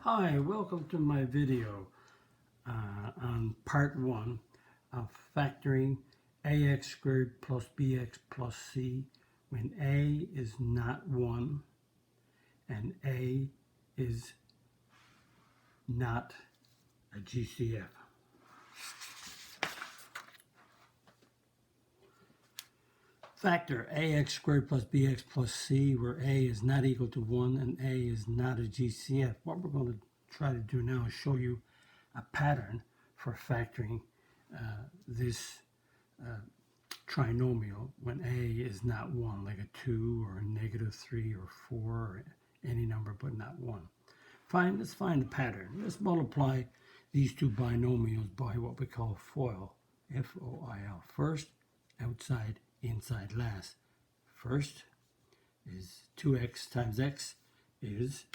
Hi, welcome to my video on part 1 of factoring ax squared plus bx plus c when a is not 1 and a is not a GCF. Factor ax squared plus bx plus c where a is not equal to 1 and a is not a GCF. What we're going to try to do now is show you a pattern for factoring this trinomial when a is not 1, like a 2 or a -3 or 4 or any number but not 1. Let's find the pattern. Let's multiply these two binomials by what we call FOIL, F-O-I-L. First, outside, inside, last. First is 2x times x is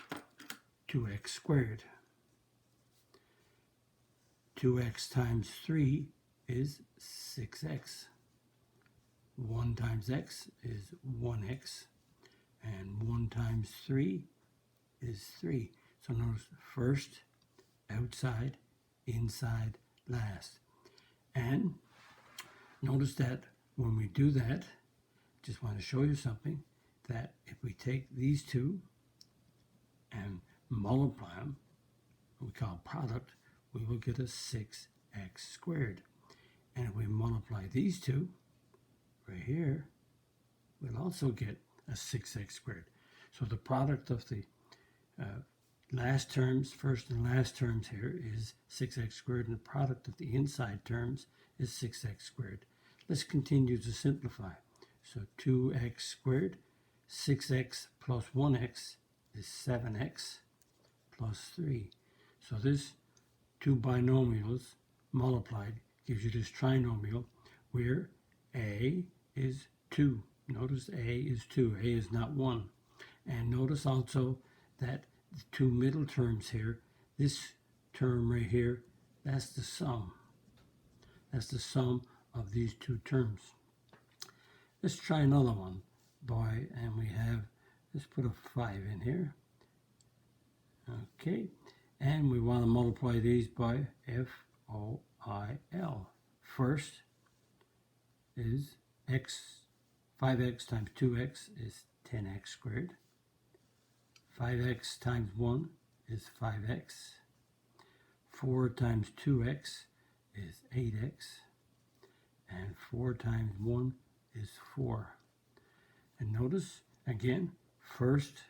2x squared. 2x times 3 is 6x. 1 times x is 1x. And 1 times 3 is 3. So notice first, outside, inside, last. And notice that when we do that, just want to show you something, that if we take these two and multiply them, what we call product, we will get a 6x squared. And if we multiply these two right here, we'll also get a 6x squared. So the product of the last terms, first and last terms here is 6x squared, and the product of the inside terms is 6x squared. Let's continue to simplify. So 2x squared, 6x plus 1x is 7x plus 3. So this two binomials multiplied gives you this trinomial where a is 2. Notice a is 2. A is not 1. And notice also that the two middle terms here, this term right here, that's the sum. That's the sum of these two terms. Let's try another one. And we have, let's put a 5 in here. Okay. And we want to multiply these by F-O-I-L. First is 5x times 2x is 10x squared. 5x times 1 is 5x. 4 times 2x is 8x. And 4 times 1 is 4. And notice, again, first,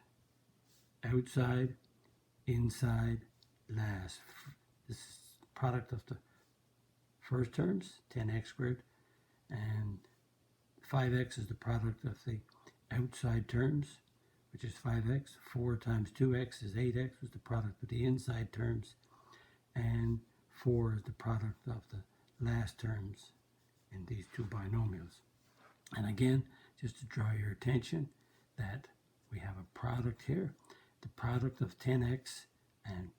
outside, inside, last. This is product of the first terms, 10x squared, and 5x is the product of the outside terms, which is 5x. 4 times 2x is 8x, is the product of the inside terms, and 4 is the product of the last terms in these two binomials. And again, just to draw your attention that we have a product here. The product of 10x and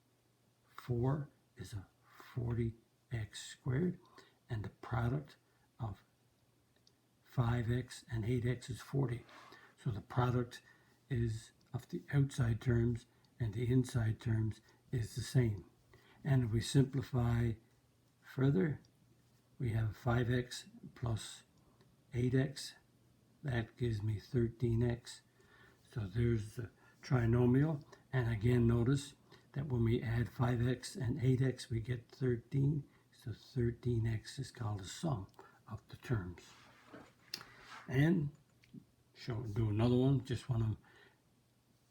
4 is a 40x squared, and the product of 5x and 8x is 40. So the product is of the outside terms and the inside terms is the same. And if we simplify further, we have 5x plus 8x. That gives me 13x. So there's the trinomial. And again, notice that when we add 5x and 8x, we get 13. So 13x is called the sum of the terms. And do another one. Just want to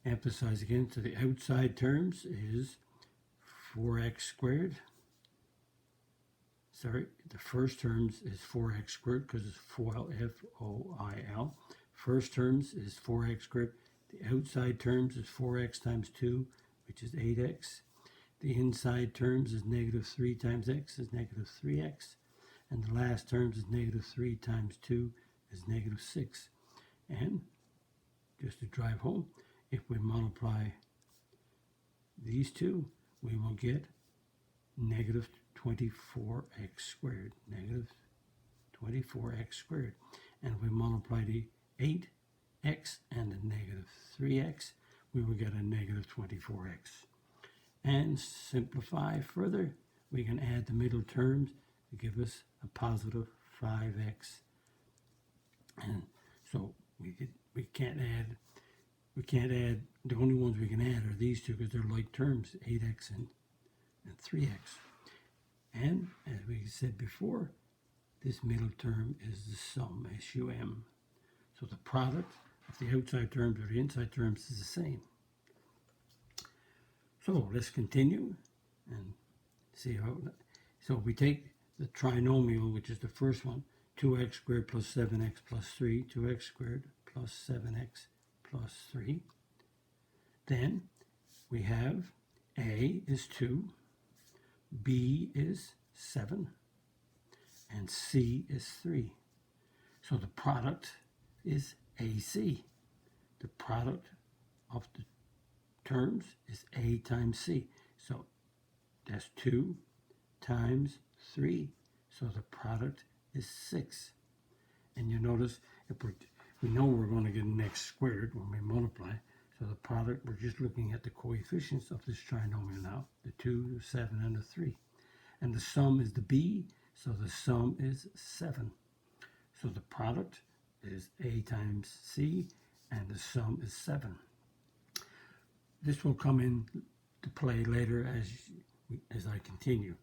emphasize again. So the outside terms is 4x squared. Sorry, the first terms is 4x squared because it's FOIL, F-O-I-L. First terms is 4x squared. The outside terms is 4x times 2, which is 8x. The inside terms is -3 times x is -3x. And the last terms is -3 times 2 is -6. And just to drive home, if we multiply these two, we will get -24x squared. -24x squared. And if we multiply the 8x and the -3x, we will get a -24x. and simplify further. We can add the middle terms to give us a positive 5x. And so we can't add, the only ones we can add are these two because they're like terms, 8x and 3x. And as we said before, this middle term is the sum, SUM. So the product of the outside terms or the inside terms is the same. So let's continue and see how. So we take the trinomial, which is the first one, 2x squared plus 7x plus 3, 2x squared plus 7x plus 3. Then we have a is 2, b is 7, and c is 3. So the product is AC. The product of the terms is A times C. So that's 2 times 3. So the product is 6. And you notice if we know we're going to get an x squared when we multiply. So the product, we're just looking at the coefficients of this trinomial now, the 2, the 7, and the 3. And the sum is the b, so the sum is 7. So the product is A times C, and the sum is 7. This will come into play later as I continue,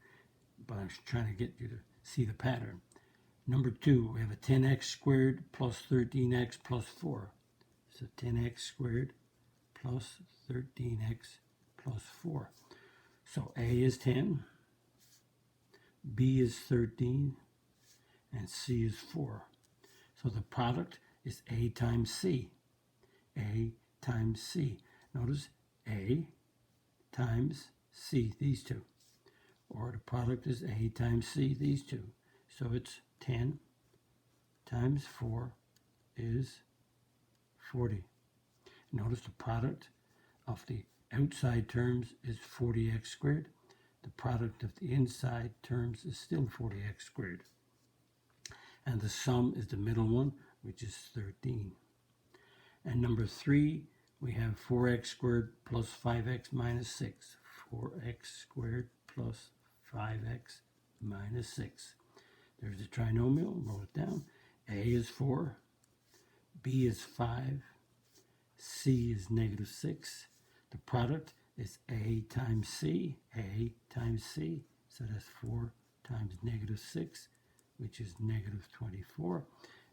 but I'm trying to get you to see the pattern. Number 2, we have a 10x squared plus 13x plus 4. So 10x squared plus 13x plus 4. So A is 10, B is 13, and C is 4. So the product is A times C. A times C. Notice A times C, these two. Or the product is A times C, these two. So it's 10 times 4 is 40. Notice the product of the outside terms is 40x squared. The product of the inside terms is still 40x squared. And the sum is the middle one, which is 13. And number 3, we have 4x squared plus 5x minus 6. 4x squared plus 5x minus 6. There's the trinomial, roll it down. A is 4, B is 5, C is negative 6. The product is A times C, A times C. So that's 4 times negative 6, which is negative 24.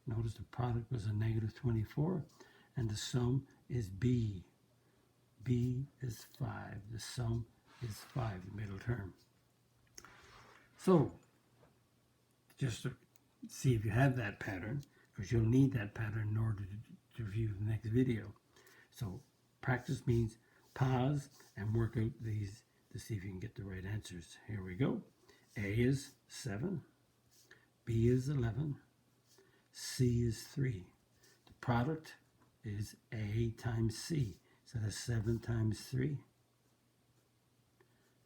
Notice the product was a negative 24, and the sum is B. B is 5. The sum is 5, the middle term. So, just to see if you have that pattern, because you'll need that pattern in order to view the next video. So, practice means pause and work out these to see if you can get the right answers. Here we go. A is 7, B is 11, C is 3. The product is A times C. So that's 7 times 3.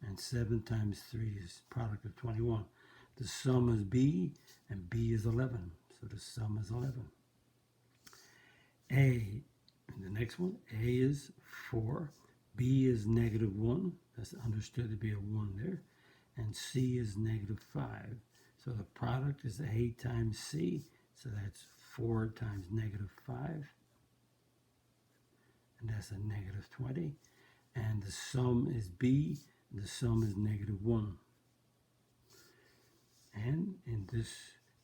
And 7 times 3 is product of 21. The sum is B, and B is 11. So the sum is 11. A, and the next one, A is 4. B is negative 1. That's understood to be a 1 there. And C is negative 5. So the product is A times C. So that's 4 times negative 5. And that's a negative 20. And the sum is B. And the sum is negative 1. And in this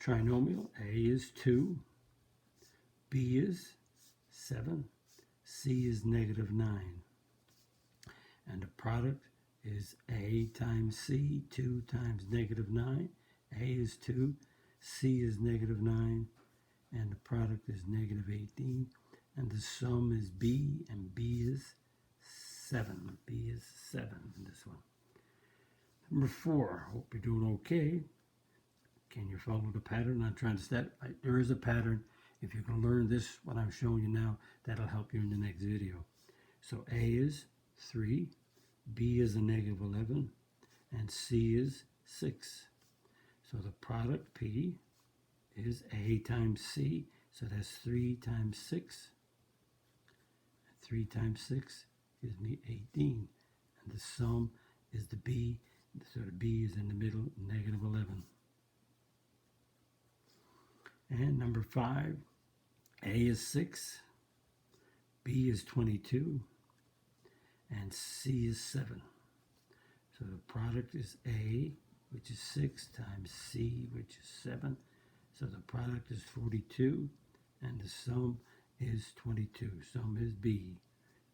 trinomial, A is 2. B is 7. C is negative 9. And the product is A times C, 2 times negative 9. A is 2, C is negative 9, and the product is negative 18. And the sum is B, and B is 7. B is 7 in this one. Number 4, hope you're doing okay. Can you follow the pattern I'm trying to set? There is a pattern. If you can learn this, what I'm showing you now, that'll help you in the next video. So A is 3, B is a negative 11, and C is 6. So the product, P, is A times C. So that's 3 times 6. 3 times 6 gives me 18. And the sum is the b, so the b is in the middle, negative 11. And number 5, a is 6, b is 22, and c is 7. So the product is a, which is 6, times c, which is 7. So the product is 42, and the sum is 22. Sum is b.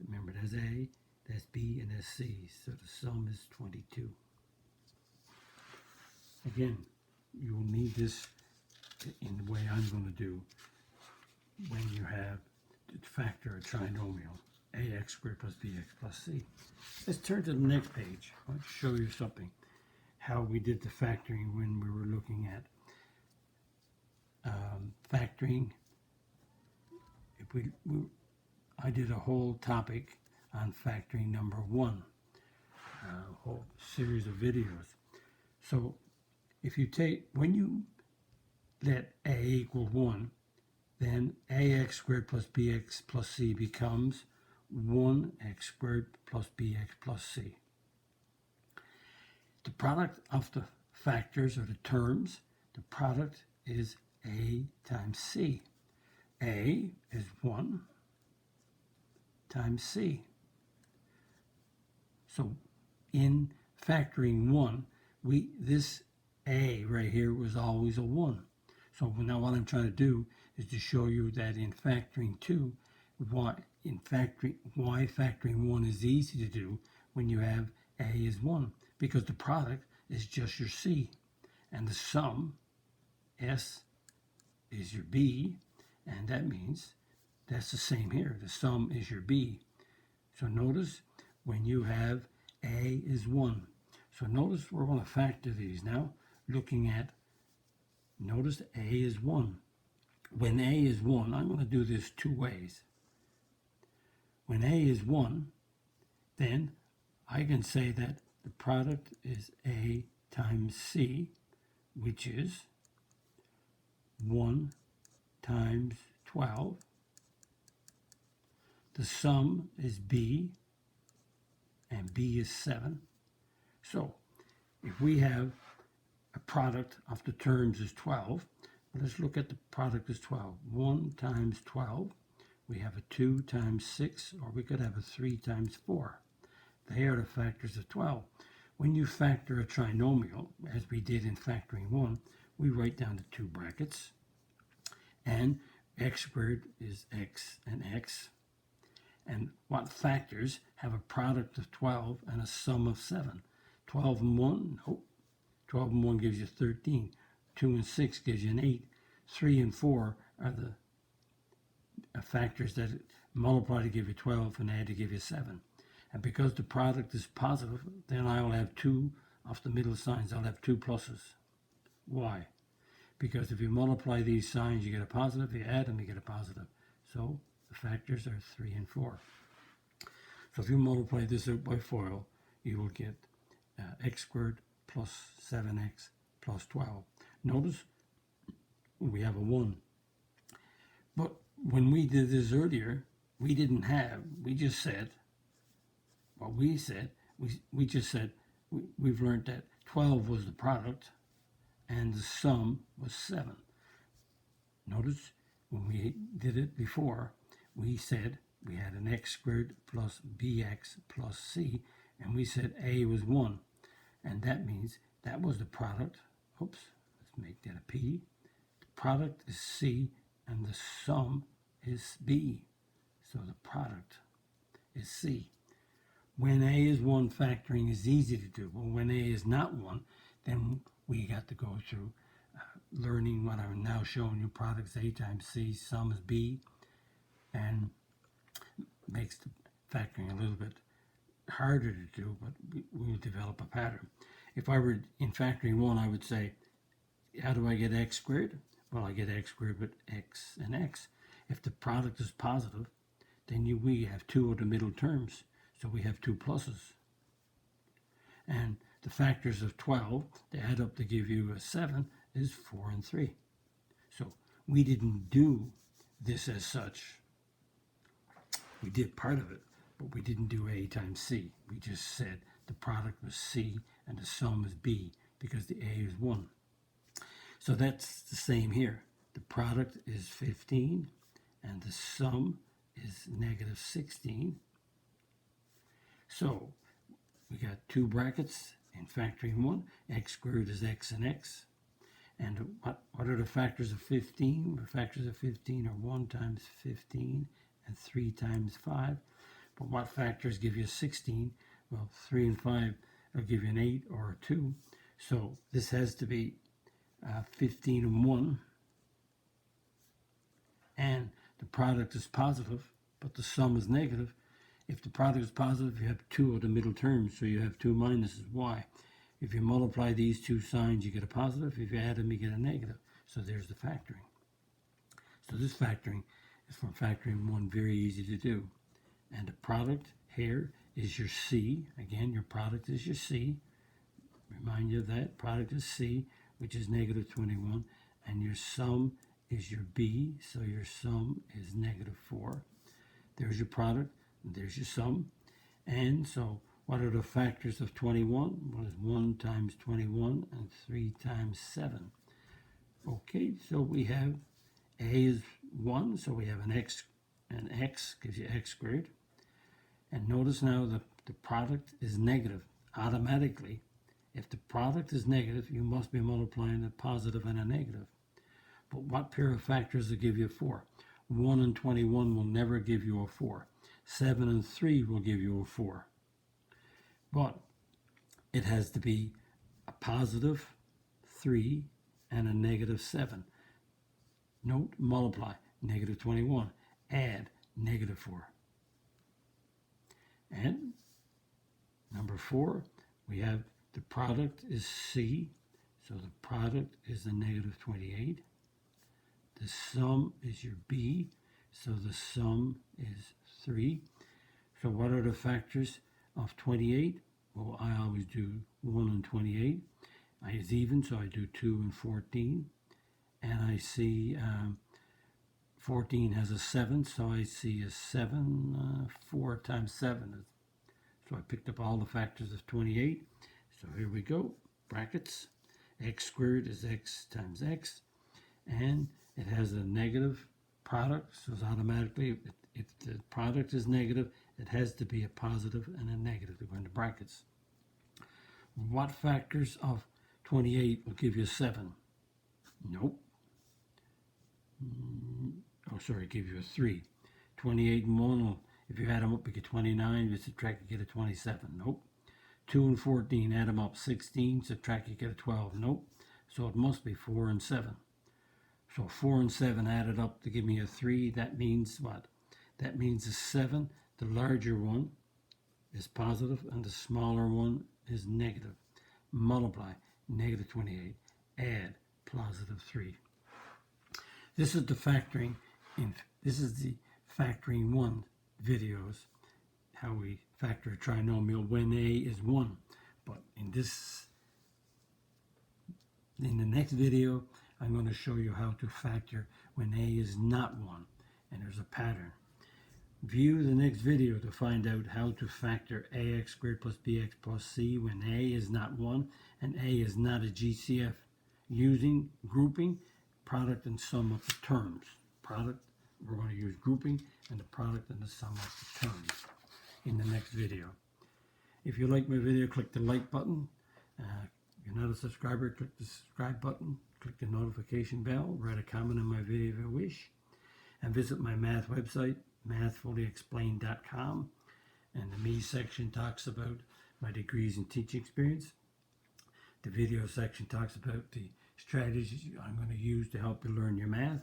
Remember, that's a, that's b, and that's c. So the sum is 22. Again, you will need this in the way I'm going to do when you have to factor a trinomial, ax squared plus bx plus c. Let's turn to the next page. I want to show you something, how we did the factoring when we were looking at factoring. If I did a whole topic on factoring number 1, a whole series of videos. So if you take, when you let a equal 1, then ax squared plus bx plus c becomes 1x squared plus bx plus c. The product of the factors or the terms, the product is a times c. A is 1 times c. So in factoring 1, this a right here was always a 1. So now what I'm trying to do is to show you that in factoring 2, why factoring 1 is easy to do when you have a is 1, because the product is just your c, and the sum, s, is your b, and that means that's the same here. The sum is your b. So notice when you have a is 1. So notice we're going to factor these now, looking at, notice a is 1. When a is 1, I'm going to do this 2 ways. When a is 1, then I can say that the product is a times c, which is 1 times 12. The sum is b, and b is 7. So if we have a product of the terms is 12, let's look at the product as 12. 1 times 12, we have a 2 times 6, or we could have a 3 times 4. They are the factors of 12. When you factor a trinomial, as we did in factoring 1, we write down the 2 brackets, and x squared is x and x. And what factors have a product of 12 and a sum of 7? 12 and 1, nope. 12 and 1 gives you 13. 2 and 6 gives you an 8. 3 and 4 are the factors that multiply to give you 12 and add to give you 7. And because the product is positive, then I will have 2 of the middle signs. I'll have 2 pluses. Why? Because if you multiply these signs, you get a positive. If you add them, you get a positive. So the factors are 3 and 4. So if you multiply this out by FOIL, you will get x squared plus 7x plus 12. Notice we have a 1. But when we did this earlier, we didn't have, we just said, what we said, we just said, we've learned that 12 was the product and the sum was 7. Notice when we did it before, we said we had an x squared plus bx plus c, and we said a was 1. And that means that was the product. Oops, let's make that a p. The product is c, and the sum is b. So the product is c. When a is 1, factoring is easy to do. But when a is not 1, then we got to go through learning what I'm now showing you. Products a times c, sum is b, and makes the factoring a little bit harder to do, but we'll develop a pattern. If I were in factoring 1, I would say, how do I get x squared? Well, I get x squared with x and x. If the product is positive, then we have 2 of the middle terms, so we have 2 pluses. And the factors of 12, they add up to give you a 7, is 4 and 3. So we didn't do this as such. We did part of it, but we didn't do a times c. We just said the product was C and the sum is B because the A is 1. So that's the same here. The product is 15 and the sum is negative 16. So we got two brackets in factoring 1. X squared is x and x. And what are the factors of 15? The factors of 15 are 1 times 15 and 3 times 5. But what factors give you 16? Well, 3 and 5 will give you an 8 or a 2. So this has to be 15 and 1. And the product is positive, but the sum is negative. If the product is positive, you have 2 of the middle terms, so you have 2 minuses. Why? If you multiply these two signs, you get a positive. If you add them, you get a negative. So there's the factoring. So this factoring is from factoring 1, very easy to do. And the product here is your C. Again, your product is your C. Remind you of that. Product is C, which is negative 21. And your sum is your B, so your sum is negative 4. There's your product, and there's your sum. And so what are the factors of 21? Well, it's 1 times 21 and 3 times 7. Okay, so we have A is 1, so we have an X, and X gives you X squared. And notice now that the product is negative. Automatically, if the product is negative, you must be multiplying a positive and a negative. But what pair of factors will give you 4? 1 and 21 will never give you a 4. 7 and 3 will give you a 4. But it has to be a positive 3 and a negative 7. Note, multiply, negative 21. Add, negative 4. And number 4, we have the product is C, so the product is a negative 28. The sum is your B, so the sum is 3. So what are the factors of 28? Well, I always do 1 and 28. It's even, so I do 2 and 14. And I see 14 has a 7, so I see a 7, 4 times 7. So I picked up all the factors of 28. So here we go, brackets. X squared is x times x. And it has a negative product, so it's automatically, if the product is negative, it has to be a positive and a negative to go into brackets. What factors of 28 will give you 7? Nope. Oh, sorry, give you a 3. 28 and 1, will, if you add them up, you get 29. You subtract, you get a 27. Nope. 2 and 14, add them up, 16. Subtract, you get a 12. Nope. So it must be 4 and 7. So 4 and 7 added up to give me a 3. That means what? That means the 7, the larger one, is positive, and the smaller one is negative. Multiply, negative 28. Add, positive 3. This is the factoring. This is the factoring 1 videos, how we factor a trinomial when A is 1. But in the next video, I'm going to show you how to factor when A is not 1, and there's a pattern. View the next video to find out how to factor ax squared plus bx plus c when A is not 1 and A is not a GCF using grouping, product, and sum of the terms. Product, we're going to use grouping, and the product and the sum of the terms in the next video. If you like my video, click the like button. If you're not a subscriber, click the subscribe button. Click the notification bell. Write a comment on my video if you wish. And visit my math website, mathfullyexplained.com. And the me section talks about my degrees and teaching experience. The video section talks about the strategies I'm going to use to help you learn your math.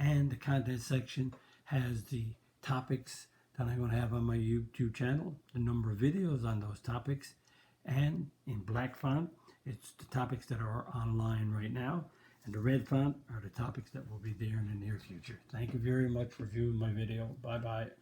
And the content section has the topics that I'm going to have on my YouTube channel, the number of videos on those topics, and in black font, it's the topics that are online right now, and the red font are the topics that will be there in the near future. Thank you very much for viewing my video. Bye-bye.